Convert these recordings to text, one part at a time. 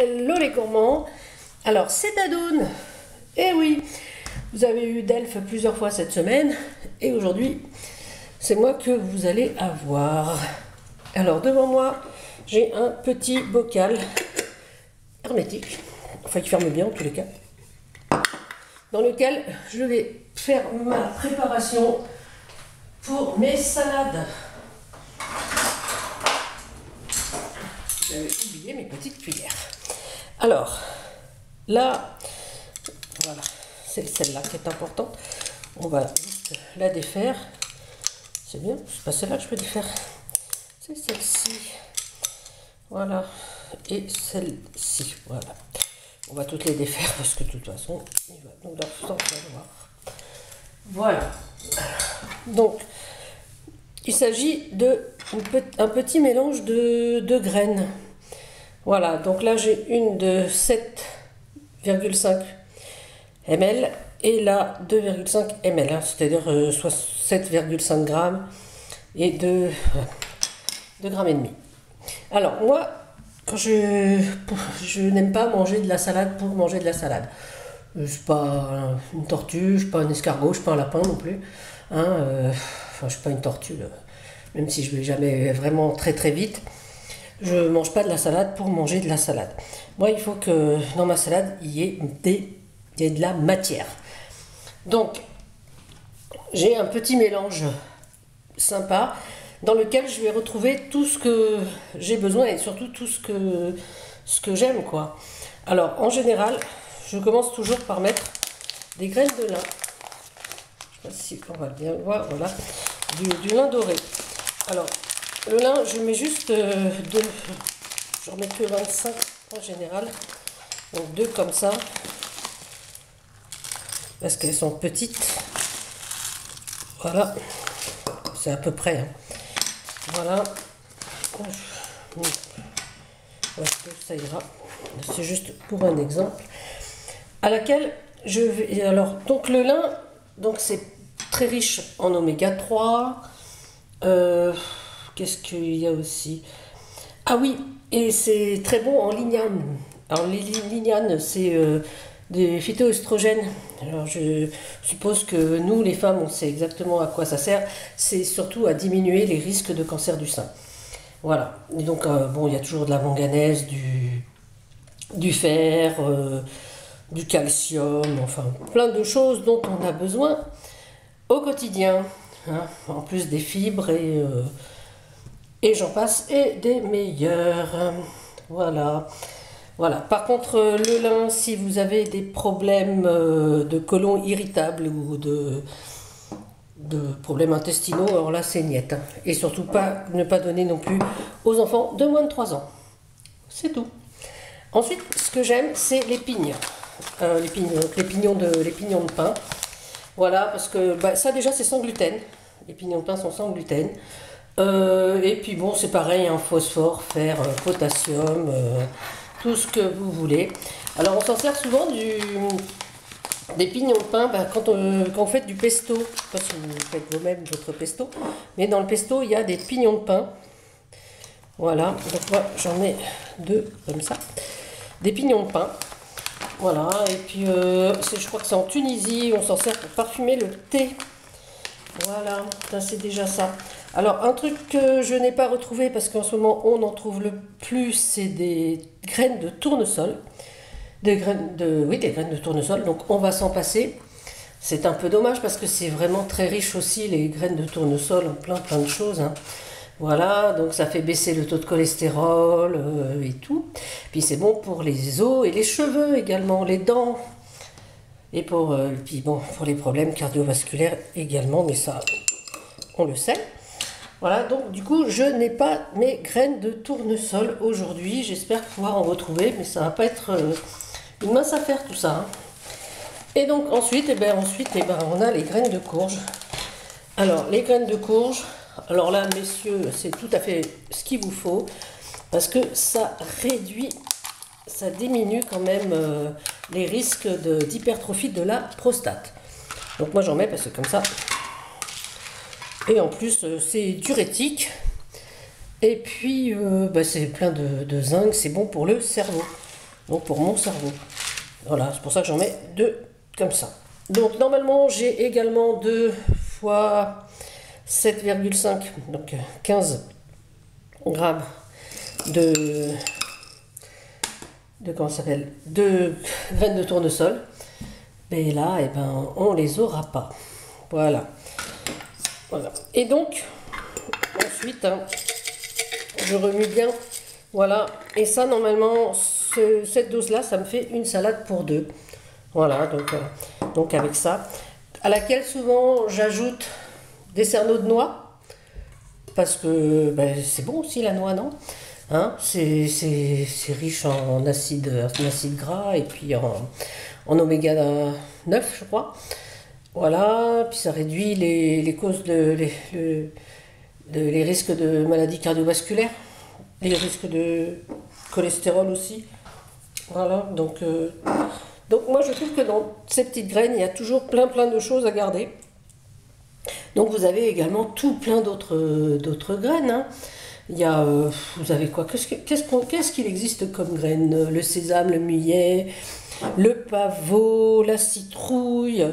Hello les gourmands. Alors c'est Dadoun. Eh oui, vous avez eu Delphes plusieurs fois cette semaine et aujourd'hui c'est moi que vous allez avoir. Alors devant moi j'ai un petit bocal hermétique, enfin qui ferme bien en tous les cas, dans lequel je vais faire ma préparation pour mes salades. J'avais oublié mes petites cuillères. Alors, là, voilà, c'est celle-là qui est importante. On va juste la défaire. C'est bien, c'est pas celle-là que je peux défaire. C'est celle-ci. Voilà. Et celle-ci. Voilà. On va toutes les défaire parce que de toute façon, il va nous leur falloir. Voilà. Donc, il s'agit d'un petit mélange de graines. Voilà, donc là j'ai une de 7,5 ml et là 2,5 ml, hein, c'est-à-dire 7,5 grammes et 2 grammes et demi. Alors moi, quand je n'aime pas manger de la salade pour manger de la salade. Je ne suis pas une tortue, je ne suis pas un escargot, je ne suis pas un lapin non plus. Hein, enfin, je ne suis pas une tortue, même si je ne vais jamais vraiment très très vite. Je ne mange pas de la salade pour manger de la salade. Moi, il faut que dans ma salade, il y ait de la matière. Donc, j'ai un petit mélange sympa dans lequel je vais retrouver tout ce que j'ai besoin et surtout tout ce que j'aime, quoi. Alors, en général, je commence toujours par mettre des graines de lin. Je ne sais pas si on va bien le voir, voilà. Du lin doré. Alors, le lin, je mets juste j'en mets que 25 en général, donc 2 comme ça, parce qu'elles sont petites, voilà, c'est à peu près, hein. Voilà, ça ira, c'est juste pour un exemple, à laquelle je vais, alors, donc le lin, donc c'est très riche en oméga 3, qu'est-ce qu'il y a aussi? Ah oui, et c'est très bon en lignane. Alors les lignanes, c'est des phytoestrogènes. Alors je suppose que nous, les femmes, on sait exactement à quoi ça sert. C'est surtout à diminuer les risques de cancer du sein. Voilà. Et donc, bon, il y a toujours de la manganèse, du fer, du calcium, enfin plein de choses dont on a besoin au quotidien. Hein, en plus des fibres et j'en passe, et des meilleurs. Voilà. Voilà. Par contre, le lin, si vous avez des problèmes de côlon irritable ou de problèmes intestinaux, alors là, c'est niet. Hein. Et surtout, ne pas donner non plus aux enfants de moins de 3 ans. C'est tout. Ensuite, ce que j'aime, c'est les pignes. Les pignons de pain. Voilà, parce que ça, déjà, c'est sans gluten. Les pignons de pain sont sans gluten. Et puis bon, c'est pareil, hein, phosphore, fer, potassium, tout ce que vous voulez. Alors on s'en sert souvent des pignons de pain quand vous faites du pesto. Je ne sais pas si vous faites vous-même votre pesto, mais dans le pesto il y a des pignons de pain. Voilà, donc moi j'en ai 2 comme ça, des pignons de pain. Voilà, et puis je crois que c'est en Tunisie, on s'en sert pour parfumer le thé. Voilà, ça c'est déjà ça. Alors un truc que je n'ai pas retrouvé parce qu'en ce moment on en trouve le plus, c'est des graines de tournesol. Des graines de tournesol, donc on va s'en passer. C'est un peu dommage parce que c'est vraiment très riche aussi, les graines de tournesol, en plein de choses. Hein. Voilà, donc ça fait baisser le taux de cholestérol et tout. Puis c'est bon pour les os et les cheveux également, les dents. Et puis bon, pour les problèmes cardiovasculaires également, mais ça, on le sait. Voilà, donc du coup, je n'ai pas mes graines de tournesol aujourd'hui. J'espère pouvoir en retrouver, mais ça va pas être une mince affaire tout ça. Hein. Et donc ensuite, on a les graines de courge. Alors, les graines de courge, alors là, messieurs, c'est tout à fait ce qu'il vous faut, parce que ça diminue quand même les risques d'hypertrophie de la prostate. Donc moi j'en mets parce que comme ça, et en plus c'est diurétique, et puis c'est plein de zinc, c'est bon pour le cerveau. donc pour mon cerveau. Voilà, c'est pour ça que j'en mets 2 comme ça. Donc normalement j'ai également 2 fois 7,5, donc 15 grammes de comment ça s'appelle, de graines de tournesol. Mais là, eh ben, on les aura pas. Voilà. Voilà. Et donc, ensuite, hein, je remue bien. Voilà. Et ça, normalement, cette dose-là, ça me fait une salade pour 2. Voilà. Donc avec ça, à laquelle souvent j'ajoute des cerneaux de noix. Parce que ben, c'est bon aussi la noix, non? Hein, c'est riche en acide gras et puis en oméga 9, je crois. Voilà, puis ça réduit les causes les risques de maladies cardiovasculaires, les risques de cholestérol aussi. Voilà, donc moi je trouve que dans ces petites graines, il y a toujours plein de choses à garder. Donc vous avez également tout plein d'autres graines, hein. Il y a, vous avez quoi? Qu'est-ce qu'il existe comme graines? Le sésame, le millet, le pavot, la citrouille,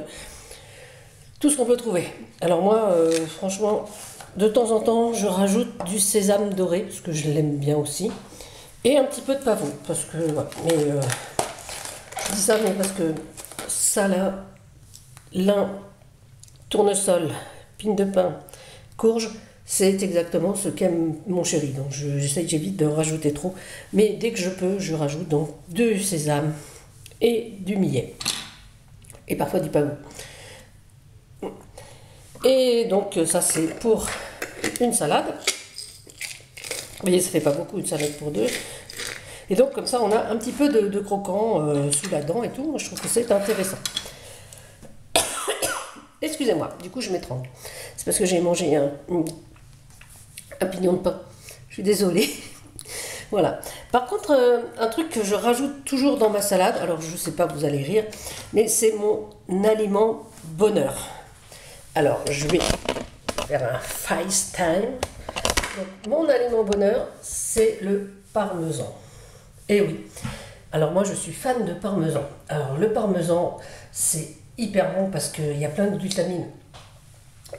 tout ce qu'on peut trouver. Alors moi, franchement, de temps en temps, je rajoute du sésame doré, parce que je l'aime bien aussi, et un petit peu de pavot, parce que, ouais, mais je dis ça, mais parce que ça là, lin, tournesol, pine de pin, courge, c'est exactement ce qu'aime mon chéri. Donc j'évite de rajouter trop. Mais dès que je peux, je rajoute donc du sésame et du millet. Et parfois du pavot. Et donc ça c'est pour une salade. Vous voyez, ça fait pas beaucoup, une salade pour 2. Et donc comme ça on a un petit peu de croquant sous la dent et tout. Moi je trouve que c'est intéressant. Excusez-moi, du coup je m'étrangle. C'est parce que j'ai mangé un pignon de pain. Je suis désolée. Voilà. Par contre, un truc que je rajoute toujours dans ma salade, alors je ne sais pas, vous allez rire, mais c'est mon aliment bonheur. Alors, je vais faire un FaceTime. Donc, mon aliment bonheur, c'est le parmesan. Et oui. Alors moi, je suis fan de parmesan. Alors, le parmesan, c'est hyper bon parce qu'il y a plein de vitamines.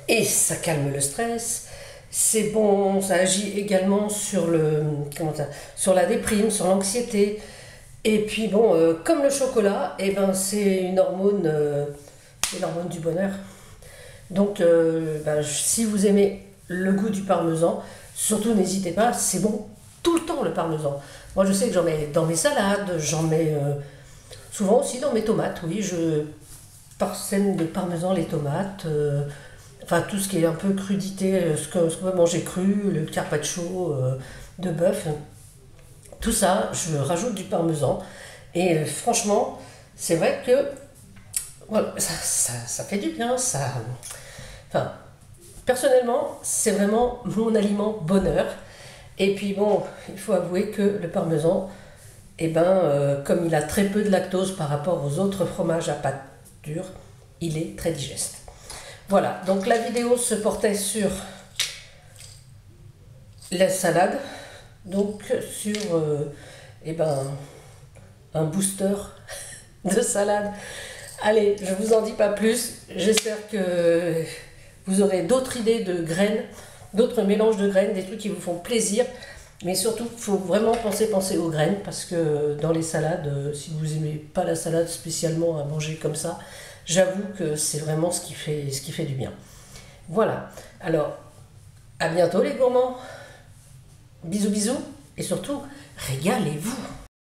Et ça calme le stress. C'est bon, ça agit également sur sur la déprime, sur l'anxiété. Et puis bon, comme le chocolat, eh ben, c'est une hormone, l'hormone du bonheur. Donc si vous aimez le goût du parmesan, surtout n'hésitez pas, c'est bon tout le temps le parmesan. Moi je sais que j'en mets dans mes salades, j'en mets souvent aussi dans mes tomates, oui, je parsème de parmesan les tomates. Enfin, tout ce qui est un peu crudité, ce qu'on peut manger cru, le carpaccio de bœuf, tout ça, je rajoute du parmesan. Et franchement, c'est vrai que voilà, ça fait du bien. Enfin, personnellement, c'est vraiment mon aliment bonheur. Et puis bon, il faut avouer que le parmesan, eh ben, comme il a très peu de lactose par rapport aux autres fromages à pâte dure, il est très digeste. Voilà, donc la vidéo se portait sur la salade, donc sur un booster de salade. Allez, je vous en dis pas plus, j'espère que vous aurez d'autres idées de graines, d'autres mélanges de graines, des trucs qui vous font plaisir, mais surtout, il faut vraiment penser aux graines, parce que dans les salades, si vous n'aimez pas la salade spécialement à manger comme ça, j'avoue que c'est vraiment ce qui fait du bien. Voilà. Alors, à bientôt les gourmands. Bisous bisous. Et surtout, régalez-vous.